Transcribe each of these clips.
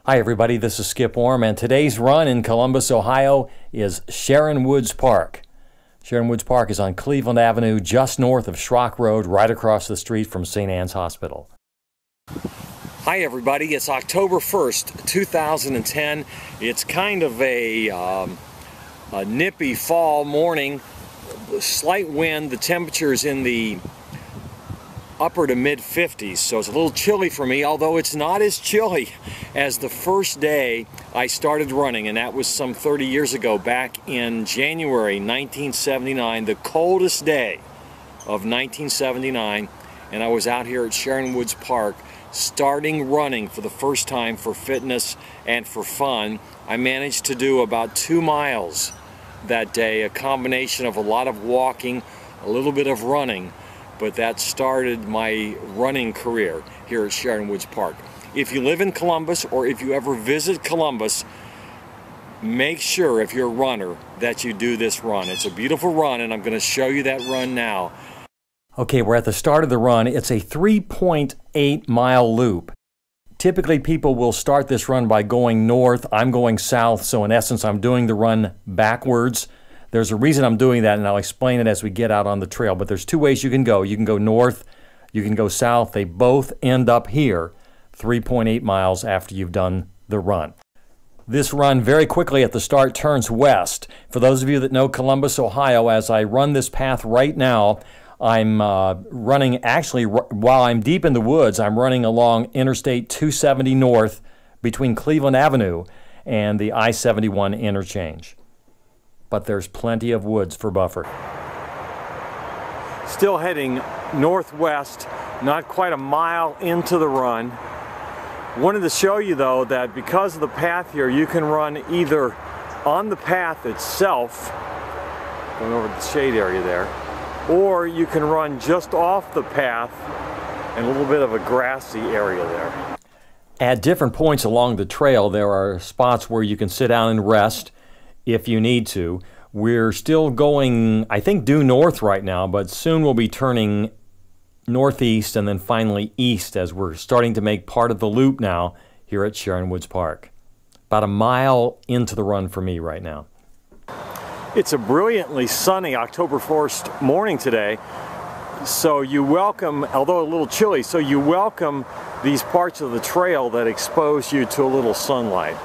Hi everybody, this is Skip Orm, and today's run in Columbus, Ohio is Sharon Woods Park. Sharon Woods Park is on Cleveland Avenue, just north of Schrock Road, right across the street from St. Anne's Hospital. Hi everybody, it's October 1st, 2010. It's kind of a nippy fall morning, slight wind, the temperature's in the upper to mid 50s, so it's a little chilly for me, although it's not as chilly as the first day I started running, and that was some 30 years ago, back in January 1979, the coldest day of 1979, and I was out here at Sharon Woods Park starting running for the first time for fitness and for fun. I managed to do about 2 miles that day, a combination of a lot of walking, a little bit of running, but that started my running career here at Sharon Woods Park. If you live in Columbus, or if you ever visit Columbus, make sure, if you're a runner, that you do this run. It's a beautiful run, and I'm going to show you that run now. Okay, we're at the start of the run. It's a 3.8 mile loop. Typically, people will start this run by going north. I'm going south, so in essence, I'm doing the run backwards. There's a reason I'm doing that, and I'll explain it as we get out on the trail. But there's 2 ways you can go. You can go north, you can go south. They both end up here, 3.8 miles after you've done the run. This run very quickly at the start turns west. For those of you that know Columbus, Ohio, as I run this path right now, I'm running, actually, while I'm deep in the woods, I'm running along Interstate 270 North between Cleveland Avenue and the I-71 interchange. But there's plenty of woods for buffer. Still heading northwest, not quite a mile into the run. Wanted to show you though that because of the path here, you can run either on the path itself, going over the shade area there, or you can run just off the path in a little bit of a grassy area there. At different points along the trail, there are spots where you can sit down and rest if you need to. We're still going, I think, due north right now, but soon we'll be turning northeast and then finally east as we're starting to make part of the loop now here at Sharon Woods Park. About a mile into the run for me right now. It's a brilliantly sunny October 1st morning today, so you welcome, although a little chilly, so you welcome these parts of the trail that expose you to a little sunlight.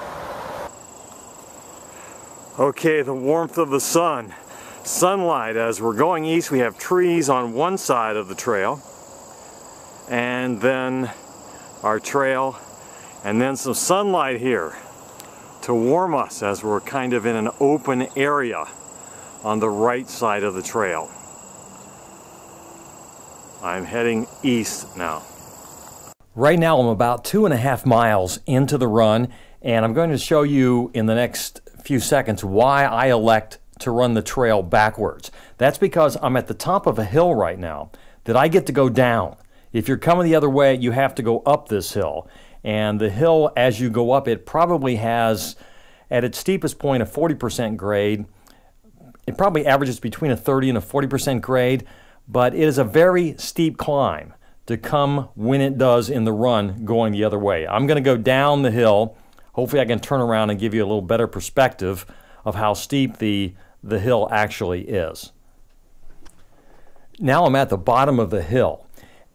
Okay, the warmth of the sun. Sunlight. As we're going east, we have trees on one side of the trail, and then our trail, and then some sunlight here to warm us as we're kind of in an open area on the right side of the trail. I'm heading east now. Right now I'm about 2.5 miles into the run, and I'm going to show you in the next few seconds why I elect to run the trail backwards. That's because I'm at the top of a hill right now that I get to go down. If you're coming the other way, you have to go up this hill. And the hill, as you go up, it probably has, at its steepest point, a 40% grade. It probably averages between a 30 and a 40% grade, but it is a very steep climb to come when it does in the run going the other way. I'm going to go down the hill. Hopefully I can turn around and give you a little better perspective of how steep the hill actually is. Now I'm at the bottom of the hill,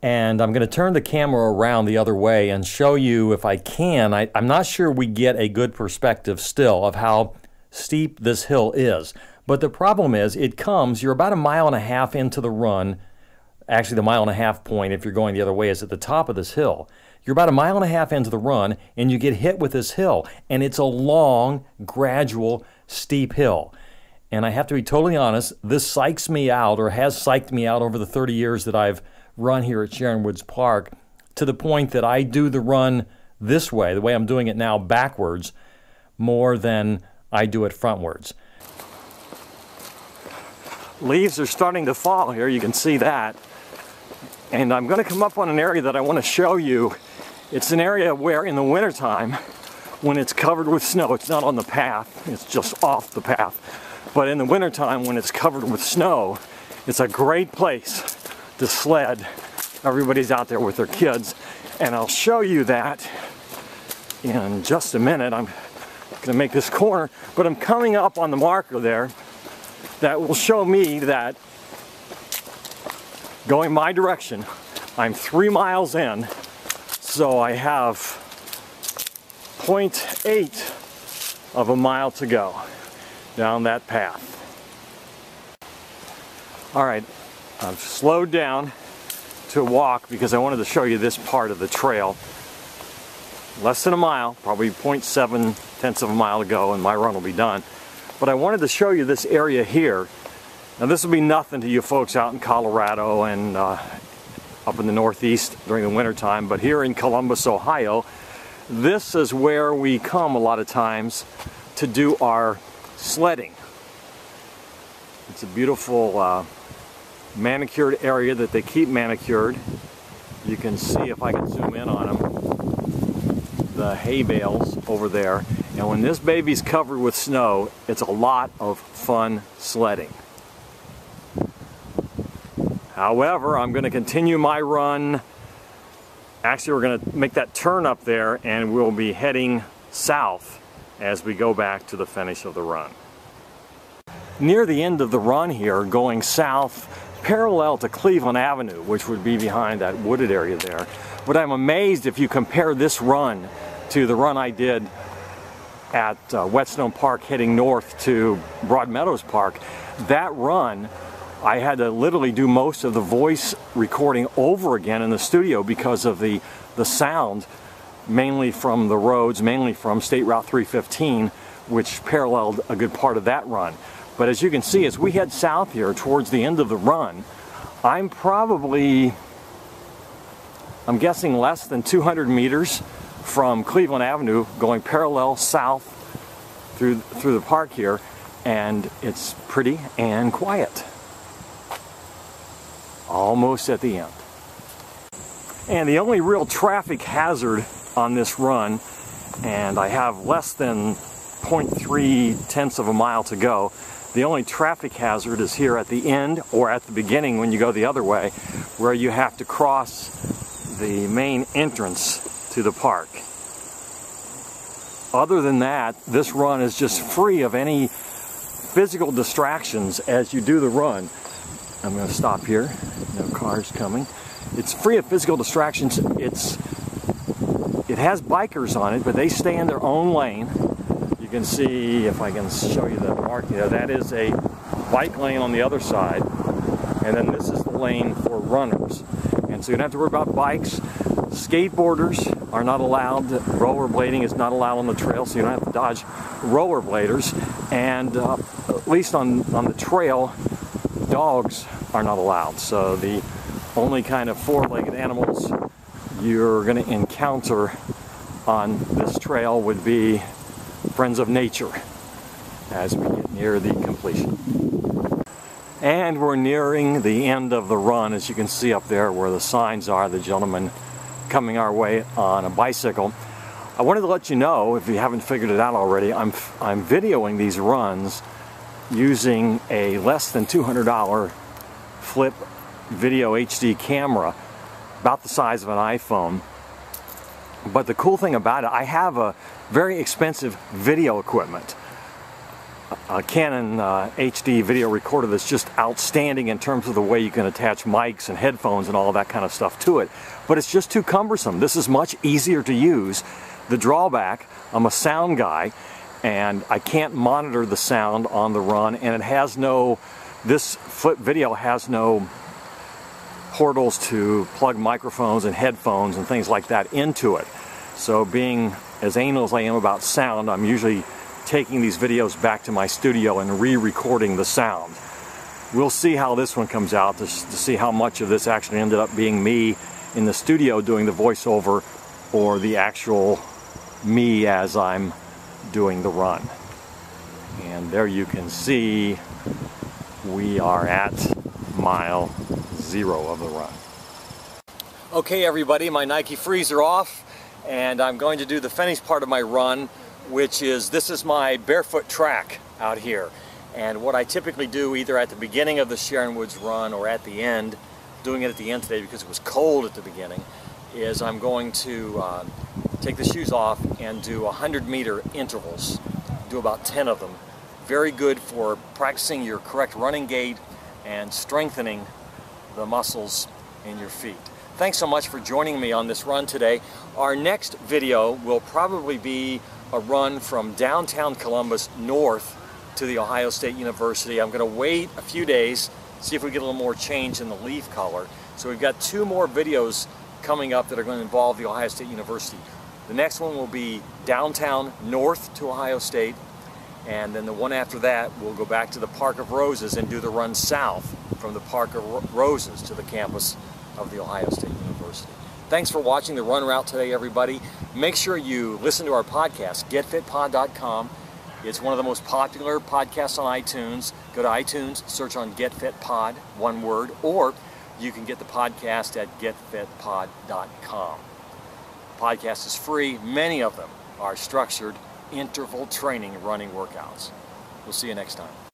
and I'm going to turn the camera around the other way and show you, if I can, I'm not sure we get a good perspective still of how steep this hill is. But the problem is, you're about 1.5 miles into the run. Actually, the 1.5 mile point, if you're going the other way, is at the top of this hill. You're about 1.5 miles into the run, and you get hit with this hill. And it's a long, gradual, steep hill. And I have to be totally honest, this psychs me out, or has psyched me out over the 30 years that I've run here at Sharon Woods Park, to the point that I do the run this way, the way I'm doing it now, backwards, more than I do it frontwards. Leaves are starting to fall here, you can see that. And I'm going to come up on an area that I want to show you. It's an area where in the wintertime, when it's covered with snow, it's not on the path, it's just off the path. But in the wintertime, when it's covered with snow, it's a great place to sled. Everybody's out there with their kids, and I'll show you that in just a minute. I'm going to make this corner, but I'm coming up on the marker there that will show me that going my direction, I'm 3 miles in, so I have 0.8 of a mile to go down that path. All right, I've slowed down to walk because I wanted to show you this part of the trail. Less than a mile, probably 0.7 of a mile to go, and my run will be done. But I wanted to show you this area here. Now this will be nothing to you folks out in Colorado and up in the Northeast during the winter time, but here in Columbus, Ohio, this is where we come a lot of times to do our sledding. It's a beautiful manicured area that they keep manicured. You can see, if I can zoom in on them, the hay bales over there. And when this baby's covered with snow, it's a lot of fun sledding. However, I'm going to continue my run. Actually, we're going to make that turn up there and we'll be heading south as we go back to the finish of the run. Near the end of the run here, going south, parallel to Cleveland Avenue, which would be behind that wooded area there. But I'm amazed if you compare this run to the run I did at Whetstone Park heading north to Broadmeadows Park. That run, I had to literally do most of the voice recording over again in the studio because of the sound, mainly from the roads, mainly from State Route 315, which paralleled a good part of that run. But as you can see, as we head south here towards the end of the run, I'm guessing less than 200 meters from Cleveland Avenue going parallel south through the park here, and it's pretty and quiet. Almost at the end. And the only real traffic hazard on this run, and I have less than 0.3 of a mile to go, the only traffic hazard is here at the end or at the beginning when you go the other way, where you have to cross the main entrance to the park. Other than that, this run is just free of any physical distractions as you do the run. I'm going to stop here. No cars coming. It's free of physical distractions. It has bikers on it, but they stay in their own lane. You can see, if I can show you the mark there, that is a bike lane on the other side, and then this is the lane for runners. And so you don't have to worry about bikes. Skateboarders are not allowed. Rollerblading is not allowed on the trail, so you don't have to dodge rollerbladers. And at least on the trail, dogs are not allowed. So the only kind of four-legged animals you're going to encounter on this trail would be friends of nature as we get near the completion. And we're nearing the end of the run, as you can see up there where the signs are, the gentleman coming our way on a bicycle. I wanted to let you know, if you haven't figured it out already, I'm videoing these runs using a less than $200 flip video HD camera, about the size of an iPhone. But the cool thing about it, I have a very expensive video equipment, a Canon HD video recorder that's just outstanding in terms of the way you can attach mics and headphones and all of that kind of stuff to it. But it's just too cumbersome. This is much easier to use. The drawback, I'm a sound guy, and I can't monitor the sound on the run, and it has no, this flip video has no portals to plug microphones and headphones and things like that into it. So being as anal as I am about sound, I'm usually taking these videos back to my studio and re-recording the sound. We'll see how this one comes out to see how much of this actually ended up being me in the studio doing the voiceover or the actual me as I'm doing the run. And there you can see we are at mile 0 of the run. Okay everybody, my Nike Frees are off and I'm going to do the finish part of my run, which is, this is my barefoot track out here. And what I typically do either at the beginning of the Sharon Woods run or at the end, doing it at the end today because it was cold at the beginning, is I'm going to take the shoes off and do 100-meter intervals. Do about 10 of them. Very good for practicing your correct running gait and strengthening the muscles in your feet. Thanks so much for joining me on this run today. Our next video will probably be a run from downtown Columbus north to the Ohio State University. I'm going to wait a few days, see if we get a little more change in the leaf color. So we've got 2 more videos coming up that are going to involve the Ohio State University. The next one will be downtown north to Ohio State, and then the one after that we'll go back to the Park of Roses and do the run south from the Park of Roses to the campus of the Ohio State University. Thanks for watching the run route today, everybody. Make sure you listen to our podcast, getfitpod.com. It's one of the most popular podcasts on iTunes. Go to iTunes, search on Get Fit Pod, one word, or you can get the podcast at getfitpod.com. The podcast is free. Many of them are structured interval training running workouts. We'll see you next time.